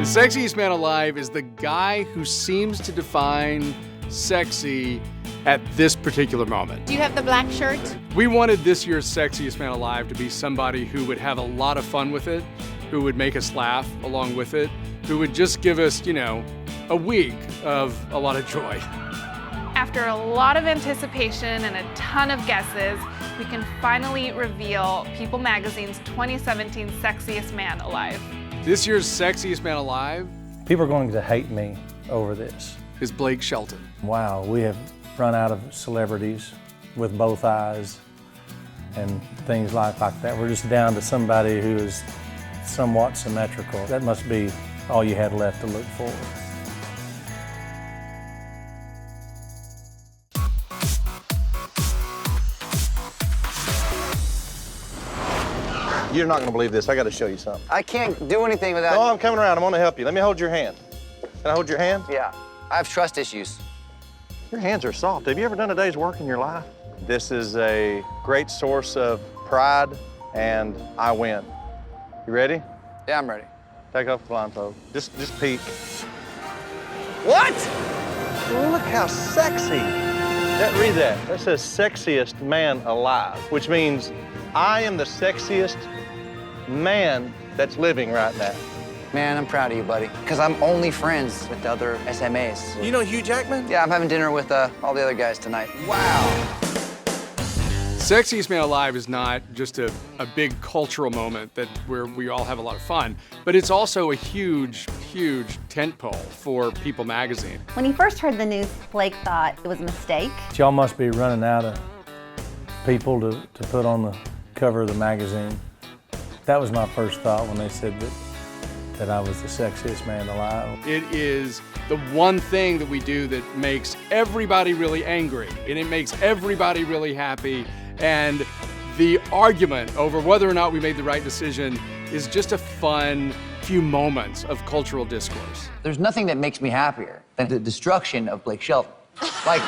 The Sexiest Man Alive is the guy who seems to define sexy at this particular moment. Do you have the black shirt? We wanted this year's Sexiest Man Alive to be somebody who would have a lot of fun with it, who would make us laugh along with it, who would just give us, a week of a lot of joy. After a lot of anticipation and a ton of guesses, we can finally reveal People Magazine's 2017 Sexiest Man Alive. This year's Sexiest Man Alive People are going to hate me over this. is Blake Shelton. Wow, we have run out of celebrities with both eyes and things like that. We're just down to somebody who is somewhat symmetrical. That must be all you had left to look for. You're not going to believe this. I got to show you something. I can't do anything without... No, I'm coming around. I'm going to help you. Let me hold your hand. Can I hold your hand? Yeah, I have trust issues. Your hands are soft. Have you ever done a day's work in your life? This is a great source of pride, and I win. You ready? Yeah, I'm ready. Take off the blindfold. Just peek. What? Look how sexy. Read that. That says Sexiest Man Alive, which means I am the sexiest man that's living right now. Man, I'm proud of you, buddy. Because I'm only friends with the other SMAs. You know Hugh Jackman? Yeah, I'm having dinner with all the other guys tonight. Wow. Sexiest Man Alive is not just a big cultural moment where we all have a lot of fun, but it's also a huge, huge tentpole for People Magazine. When he first heard the news, Blake thought it was a mistake. Y'all must be running out of people to put on the cover of the magazine. That was my first thought when they said that I was the sexiest man alive. It is the one thing that we do that makes everybody really angry, and it makes everybody really happy, and the argument over whether or not we made the right decision is just a fun few moments of cultural discourse. There's nothing that makes me happier than the destruction of Blake Shelton. Like...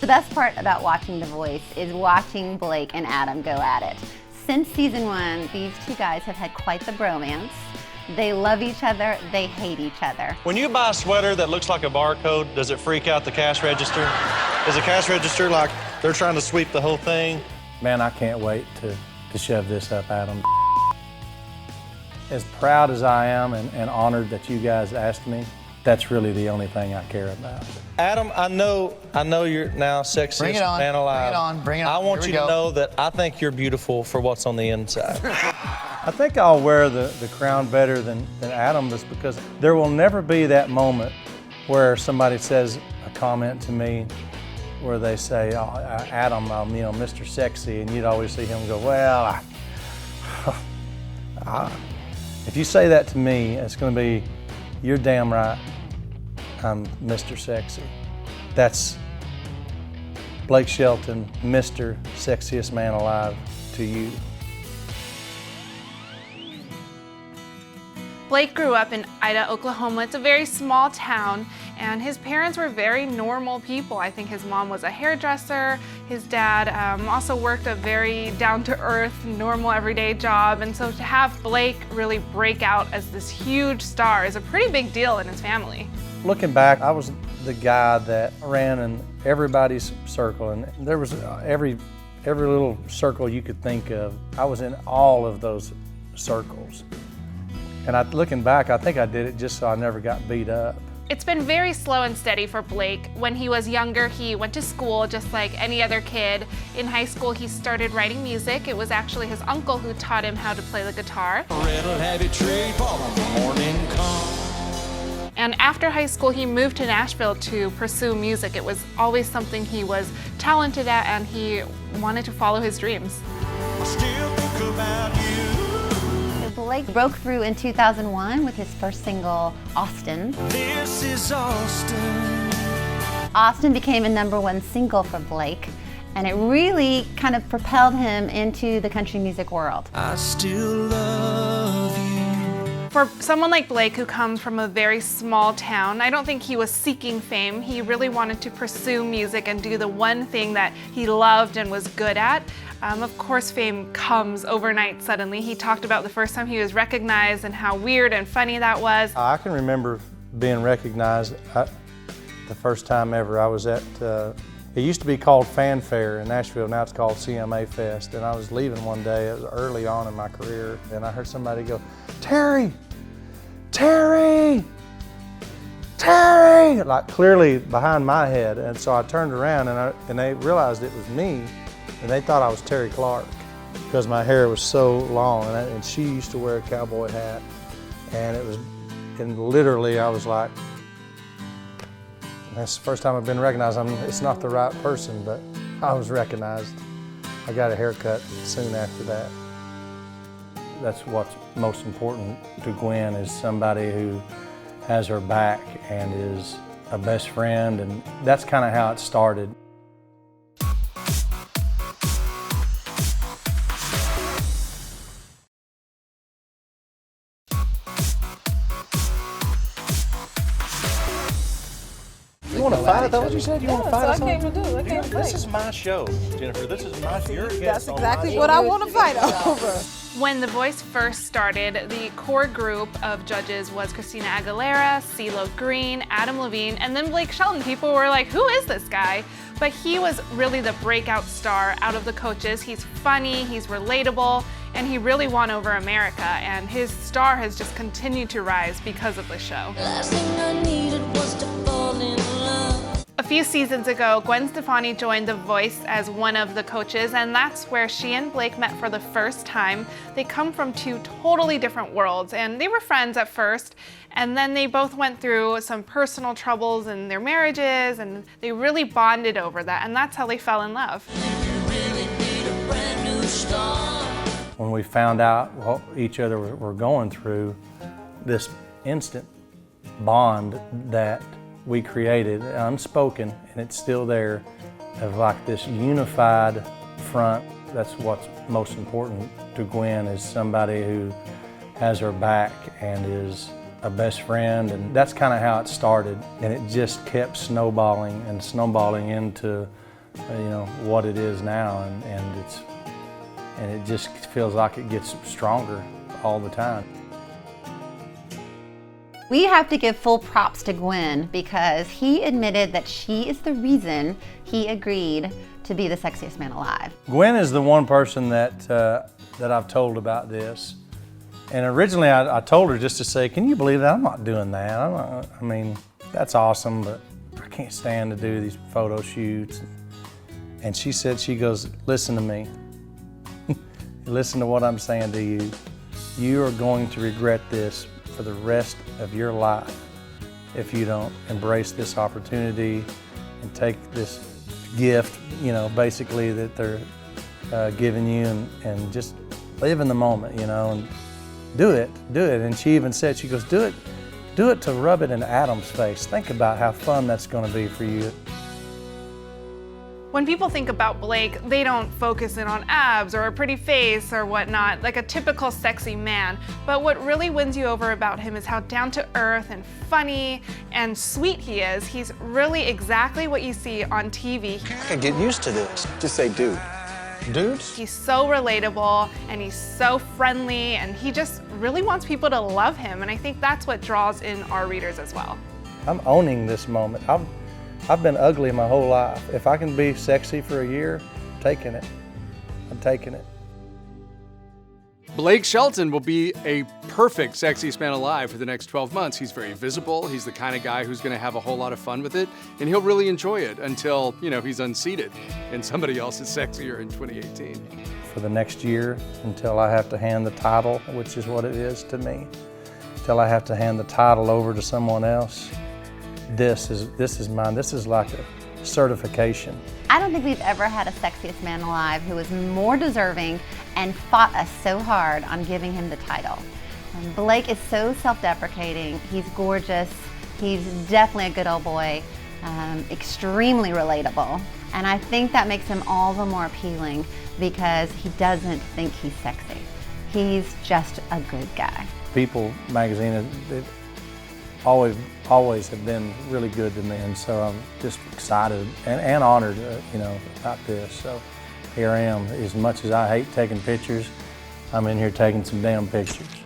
The best part about watching The Voice is watching Blake and Adam go at it. Since season 1, these two guys have had quite the bromance. They love each other, they hate each other. When you buy a sweater that looks like a barcode, does it freak out the cash register? Is the cash register like they're trying to sweep the whole thing? Man, I can't wait to shove this up Adam. As proud as I am and honored that you guys asked me, that's really the only thing I care about. Adam, I know you're now sexiest Bring it on. man alive. Bring it on. Bring it on. I want Here you we to go. know that I think you're beautiful for what's on the inside. I think I'll wear the crown better than Adam, just because there will never be that moment where somebody says a comment to me where they say, oh, Adam, I'm Mr. Sexy, and you'd always see him go, well, if you say that to me, it's going to be, you're damn right, I'm Mr. Sexy. That's Blake Shelton, Mr. Sexiest Man Alive, to you. Blake grew up in Ida, Oklahoma. It's a very small town, and his parents were very normal people. I think his mom was a hairdresser. His dad also worked a very down-to-earth, normal, everyday job, and so to have Blake really break out as this huge star is a pretty big deal in his family. Looking back, I was the guy that ran in everybody's circle, and there was every little circle you could think of. I was in all of those circles. And looking back, I think I did it just so I never got beat up. It's been very slow and steady for Blake. When he was younger, he went to school just like any other kid. In high school, he started writing music. It was actually his uncle who taught him how to play the guitar. And after high school, he moved to Nashville to pursue music. It was always something he was talented at, and he wanted to follow his dreams. Blake broke through in 2001 with his first single, Austin. This is Austin. Austin became a #1 single for Blake, and it really kind of propelled him into the country music world. I still love you. For someone like Blake, who comes from a very small town, I don't think he was seeking fame. He really wanted to pursue music and do the one thing that he loved and was good at. Of course, fame comes overnight suddenly. He talked about the first time he was recognized and how weird and funny that was. I can remember being recognized the first time ever. I was at, it used to be called Fanfare in Nashville, now it's called CMA Fest. And I was leaving one day, it was early on in my career, and I heard somebody go, "Terry! Terry! Terry!" Like clearly behind my head. And so I turned around and they realized it was me, and they thought I was Terry Clark because my hair was so long, and she used to wear a cowboy hat. And literally I was like, that's the first time I've been recognized. It's not the right person, but I was recognized. I got a haircut soon after that. That's what's most important to Gwen, is somebody who has her back and is a best friend, and that's kind of how it started. You want to fight? Is that what you said? You want to fight? That's what I came to do. I came to This fight. is my show, Jennifer. This is your guest. That's on exactly my what show. I want to fight over. When The Voice first started, the core group of judges was Christina Aguilera, CeeLo Green, Adam Levine, and then Blake Shelton. People were like, who is this guy? But he was really the breakout star out of the coaches. He's funny, he's relatable, and he really won over America. And his star has just continued to rise because of the show. Last thing I needed was to fall in love. A few seasons ago, Gwen Stefani joined The Voice as one of the coaches, and that's where she and Blake met for the first time. They come from two totally different worlds, and they were friends at first, and then they both went through some personal troubles in their marriages, and they really bonded over that, and that's how they fell in love. When we found out what each other were going through, this instant bond that we created, unspoken, and it's still there, of like this unified front. That's what's most important to Gwen, is somebody who has her back and is a best friend, and that's kind of how it started. And it just kept snowballing and snowballing into, what it is now, and it just feels like it gets stronger all the time. We have to give full props to Gwen because he admitted that she is the reason he agreed to be the sexiest man alive. Gwen is the one person that I've told about this. And originally I told her just to say, can you believe that? I'm not doing that. That's awesome, but I can't stand to do these photo shoots. And she said, she goes, listen to me. Listen to what I'm saying to you. You are going to regret this for the rest of your life if you don't embrace this opportunity and take this gift, basically that they're giving you, and just live in the moment, and do it. And she even said, she goes, do it to rub it in Adam's face. Think about how fun that's going to be for you. When people think about Blake, they don't focus in on abs or a pretty face or whatnot, like a typical sexy man. But what really wins you over about him is how down to earth and funny and sweet he is. He's really exactly what you see on TV. I could get used to this. Just say dude. Dudes? He's so relatable and he's so friendly, and he just really wants people to love him. And I think that's what draws in our readers as well. I'm owning this moment. I've been ugly my whole life. If I can be sexy for a year, I'm taking it. I'm taking it. Blake Shelton will be a perfect sexiest man alive for the next 12 months. He's very visible. He's the kind of guy who's going to have a whole lot of fun with it, and he'll really enjoy it until, he's unseated and somebody else is sexier in 2018. For the next year, until I have to hand the title, which is what it is to me, until I have to hand the title over to someone else, this is mine. This is like a certification. I don't think we've ever had a sexiest man alive who was more deserving and fought us so hard on giving him the title. Blake is so self-deprecating. He's gorgeous. He's definitely a good old boy, extremely relatable. And I think that makes him all the more appealing because he doesn't think he's sexy. He's just a good guy. People magazine, it always have been really good to me, and so I'm just excited and honored, about this. So here I am. As much as I hate taking pictures, I'm in here taking some damn pictures.